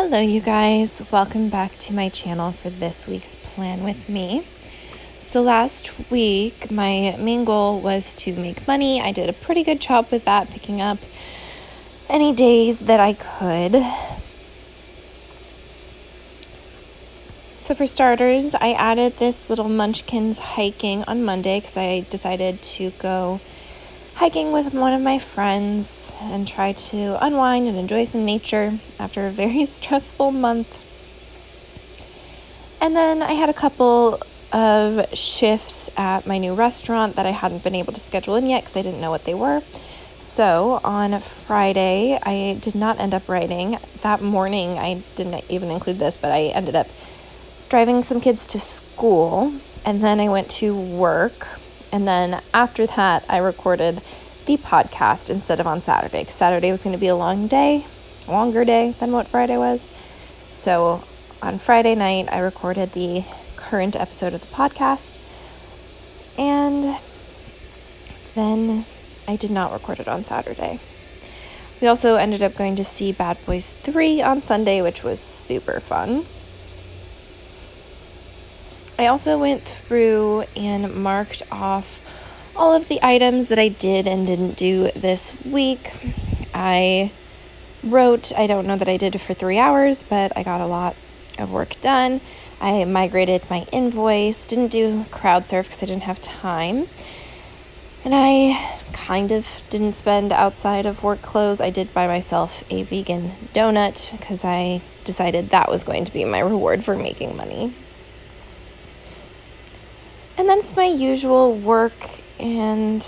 Hello you guys, welcome back to my channel for this week's plan with me. So last week my main goal was to make money. I did a pretty good job with that, picking up any days that I could. So for starters, I added this little Munchkins hiking on Monday because I decided to go hiking with one of my friends and try to unwind and enjoy some nature after a very stressful month. And then I had a couple of shifts at my new restaurant that I hadn't been able to schedule in yet because I didn't know what they were. So on Friday, I did not end up writing. That morning, I didn't even include this, but I ended up driving some kids to school, and then I went to work. And then after that, I recorded the podcast instead of on Saturday, because Saturday was going to be a longer day than what Friday was. So on Friday night, I recorded the current episode of the podcast, and then I did not record it on Saturday. We also ended up going to see Bad Boys 3 on Sunday, which was super fun. I also went through and marked off all of the items that I did and didn't do this week. I don't know that I did for 3 hours, but I got a lot of work done. I migrated my invoice, didn't do crowd surf because I didn't have time. And I kind of didn't spend outside of work clothes. I did buy myself a vegan donut because I decided that was going to be my reward for making money. And then it's my usual work and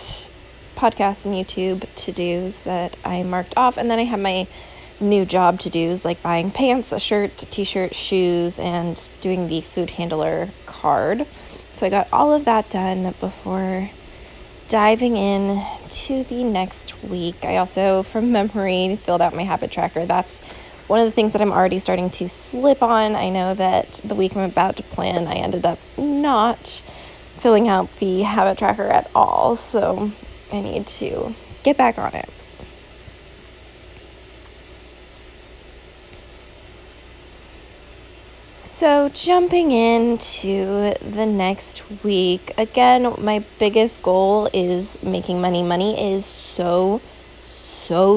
podcast and YouTube to-dos that I marked off. And then I have my new job to-dos, like buying pants, a shirt, a t-shirt, shoes, and doing the food handler card. So I got all of that done before diving in to the next week. I also, from memory, filled out my habit tracker. That's one of the things that I'm already starting to slip on. I know that the week I'm about to plan, I ended up not filling out the habit tracker at all, so I need to get back on it. So jumping into the next week, again, my biggest goal is making money. Money is so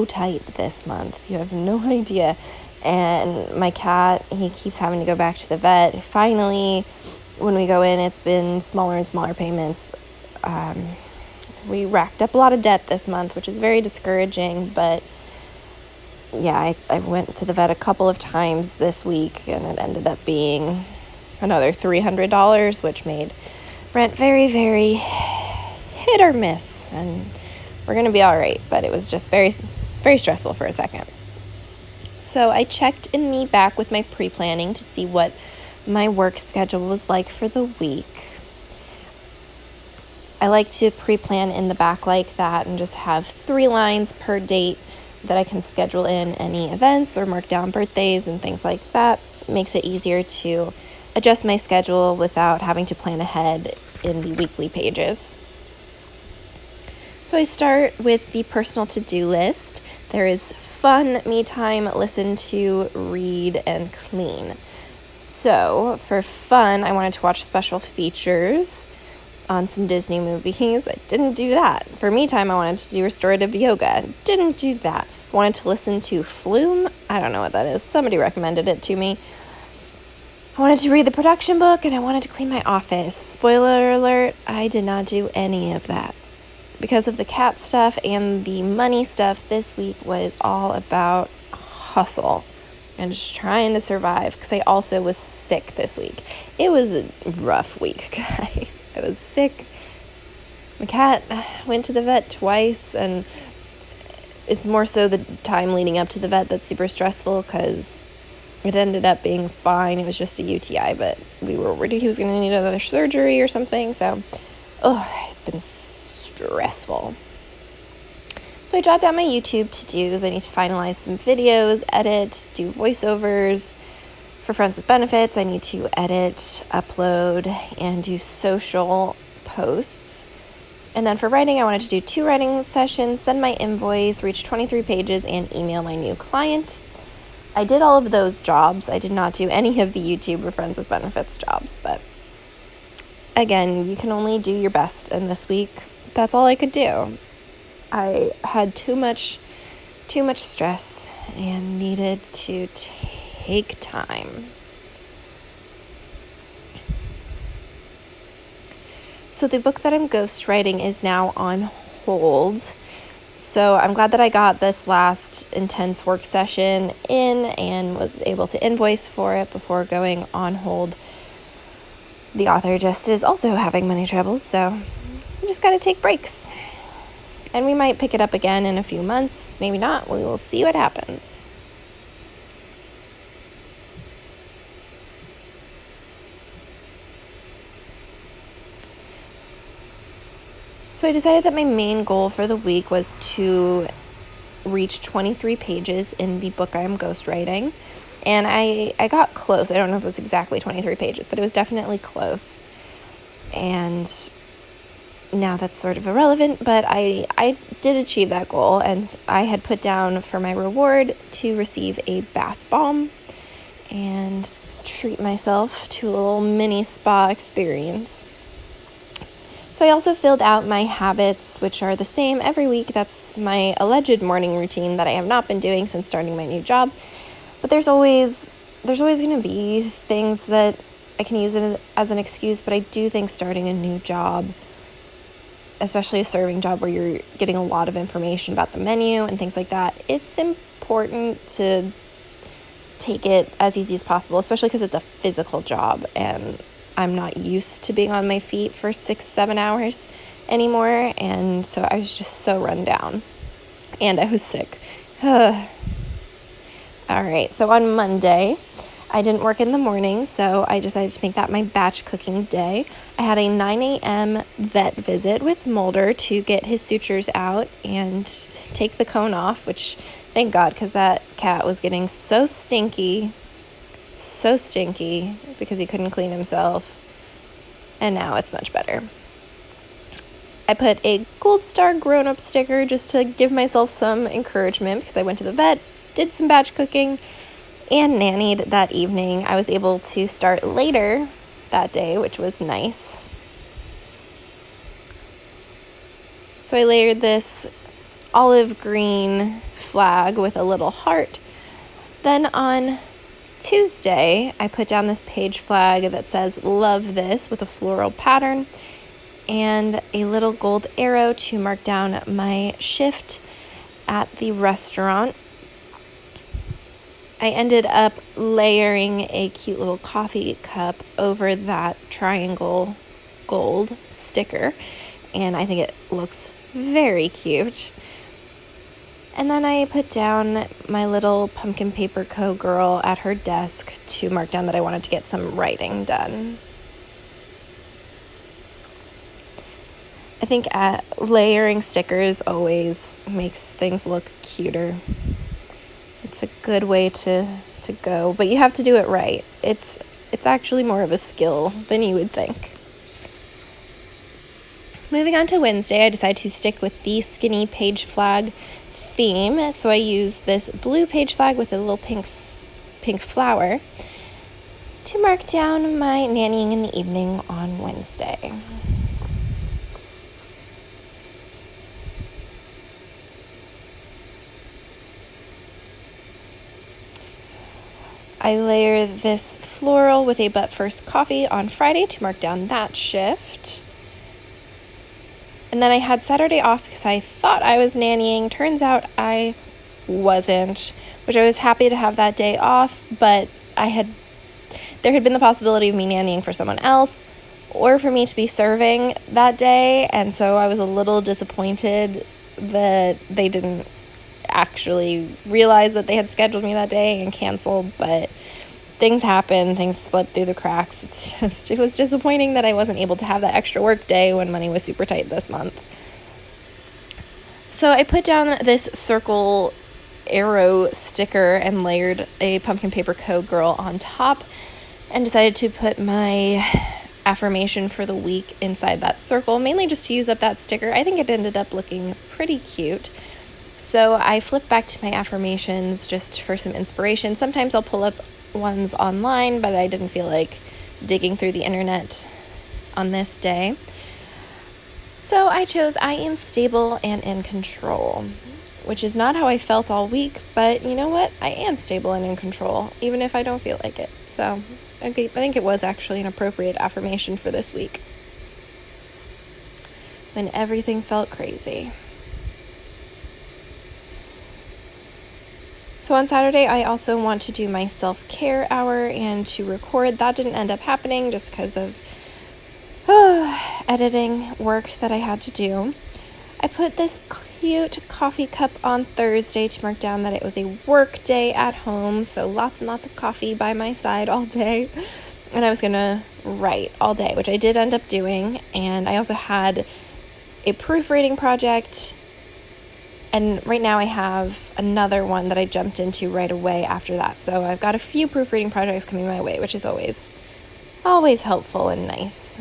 tight this month. You have no idea. And my cat, he keeps having to go back to the vet. Finally, when we go in, it's been smaller and smaller payments. We racked up a lot of debt this month, which is very discouraging, but yeah, I went to the vet a couple of times this week, and it ended up being another $300, which made rent very, very hit or miss, and we're going to be all right, but it was just very, very stressful for a second. So I checked in me back with my pre-planning to see what my work schedule was like for the week. I like to pre-plan in the back like that and just have 3 lines per date that I can schedule in any events or mark down birthdays and things like that. It makes it easier to adjust my schedule without having to plan ahead in the weekly pages. So I start with the personal to-do list. There is fun, me time, listen to, read, and clean. So for fun, I wanted to watch special features on some Disney movies. I didn't do that. For me time, I wanted to do restorative yoga. Didn't do that. I wanted to listen to Flume. I don't know what that is. Somebody recommended it to me. I wanted to read the production book, and I wanted to clean my office. Spoiler alert, I did not do any of that. Because of the cat stuff and the money stuff, this week was all about hustle and just trying to survive, because I also was sick this week. It was a rough week, guys. I was sick. My cat went to the vet twice, and it's more so the time leading up to the vet that's super stressful, because it ended up being fine. It was just a UTI, but we were worried he was going to need another surgery or something, so it's been stressful. So I jot down my YouTube to-dos. I need to finalize some videos, edit, do voiceovers. For Friends with Benefits, I need to edit, upload, and do social posts. And then for writing, I wanted to do 2 writing sessions, send my invoice, reach 23 pages, and email my new client. I did all of those jobs. I did not do any of the YouTube or Friends with Benefits jobs, but again, you can only do your best, and this week, that's all I could do. I had too much stress and needed to take time. So the book that I'm ghostwriting is now on hold. So I'm glad that I got this last intense work session in and was able to invoice for it before going on hold. The author just is also having money troubles, so we just gotta take breaks. And we might pick it up again in a few months. Maybe not. We will see what happens. So I decided that my main goal for the week was to reach 23 pages in the book I'm ghostwriting. And I got close. I don't know if it was exactly 23 pages, but it was definitely close. And now that's sort of irrelevant, but I did achieve that goal, and I had put down for my reward to receive a bath bomb and treat myself to a little mini spa experience. So I also filled out my habits, which are the same every week. That's my alleged morning routine that I have not been doing since starting my new job. But there's always going to be things that I can use it as an excuse, but I do think starting a new job, especially a serving job where you're getting a lot of information about the menu and things like that, it's important to take it as easy as possible, especially because it's a physical job and I'm not used to being on my feet for 6-7 hours anymore, and so I was just so run down, and I was sick. All right, so on Monday, I didn't work in the morning, so I decided to make that my batch cooking day. I had a 9 a.m. vet visit with Mulder to get his sutures out and take the cone off, which, thank God, because that cat was getting so stinky because he couldn't clean himself, and now it's much better. I put a Gold Star grown-up sticker just to give myself some encouragement because I went to the vet, did some batch cooking, and nannied that evening. I was able to start later that day, which was nice. So I layered this olive green flag with a little heart. Then on Tuesday, I put down this page flag that says "Love This" with a floral pattern and a little gold arrow to mark down my shift at the restaurant. I ended up layering a cute little coffee cup over that triangle gold sticker, and I think it looks very cute. And then I put down my little pumpkin paper co-girl at her desk to mark down that I wanted to get some writing done. I think layering stickers always makes things look cuter. It's a good way to go, but you have to do it right. It's actually more of a skill than you would think. Moving on to Wednesday, I decided to stick with the skinny page flag theme, so I used this blue page flag with a little pink flower to mark down my nannying in the evening on Wednesday. I layer this floral with a But First coffee on Friday to mark down that shift. And then I had Saturday off because I thought I was nannying. Turns out I wasn't, which I was happy to have that day off, but there had been the possibility of me nannying for someone else or for me to be serving that day, and so I was a little disappointed that they didn't actually realize that they had scheduled me that day and canceled, but things happen, things slip through the cracks. It was disappointing that I wasn't able to have that extra work day when money was super tight this month. So I put down this circle arrow sticker and layered a pumpkin paper co-girl on top and decided to put my affirmation for the week inside that circle, mainly just to use up that sticker. I think it ended up looking pretty cute. So I flip back to my affirmations just for some inspiration. Sometimes I'll pull up ones online, but I didn't feel like digging through the internet on this day. So I chose I am stable and in control, which is not how I felt all week, but you know what? I am stable and in control, even if I don't feel like it. So I think it was actually an appropriate affirmation for this week, when everything felt crazy. So on Saturday, I also want to do my self-care hour and to record. That didn't end up happening just because of editing work that I had to do. I put this cute coffee cup on Thursday to mark down that it was a work day at home, so lots and lots of coffee by my side all day. And I was gonna write all day, which I did end up doing. And I also had a proofreading project, and right now I have another one that I jumped into right away after that. So I've got a few proofreading projects coming my way, which is always helpful and nice.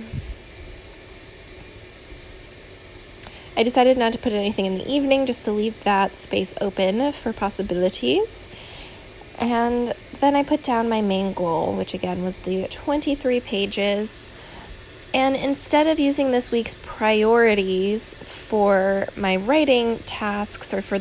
I decided not to put anything in the evening, just to leave that space open for possibilities. And then I put down my main goal, which again was the 23 pages. And instead of using this week's priorities for my writing tasks or for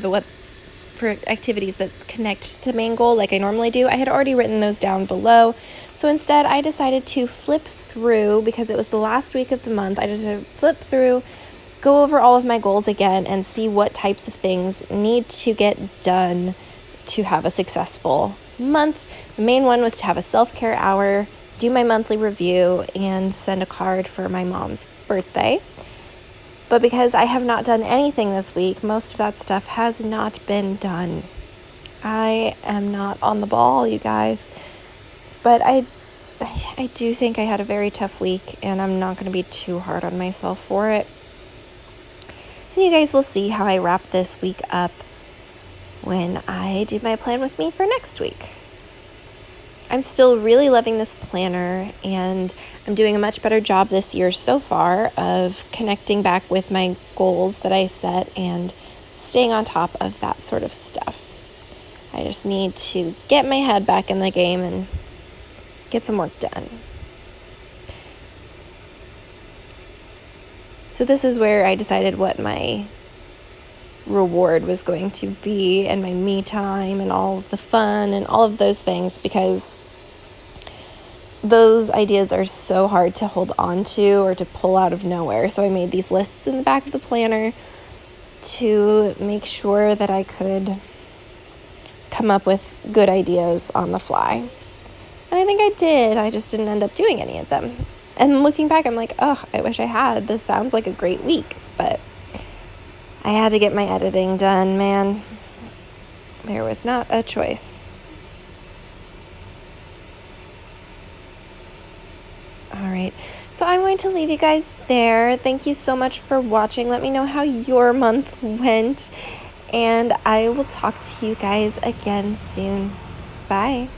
activities that connect to the main goal like I normally do, I had already written those down below. So instead I decided to flip through, because it was the last week of the month, I just flip through, go over all of my goals again and see what types of things need to get done to have a successful month. The main one was to have a self-care hour, do my monthly review, and send a card for my mom's birthday. But because I have not done anything this week, most of that stuff has not been done. I am not on the ball, you guys. But I do think I had a very tough week, and I'm not going to be too hard on myself for it. And you guys will see how I wrap this week up when I do my plan with me for next week. I'm still really loving this planner, and I'm doing a much better job this year so far of connecting back with my goals that I set and staying on top of that sort of stuff. I just need to get my head back in the game and get some work done. So this is where I decided what my reward was going to be, and my me time and all of the fun and all of those things, because those ideas are so hard to hold on to or to pull out of nowhere. So I made these lists in the back of the planner to make sure that I could come up with good ideas on the fly. And I think I did. I just didn't end up doing any of them. And looking back, I'm like, oh, I wish I had. This sounds like a great week. But I had to get my editing done, man. There was not a choice. All right. So I'm going to leave you guys there. Thank you so much for watching. Let me know how your month went. And I will talk to you guys again soon. Bye.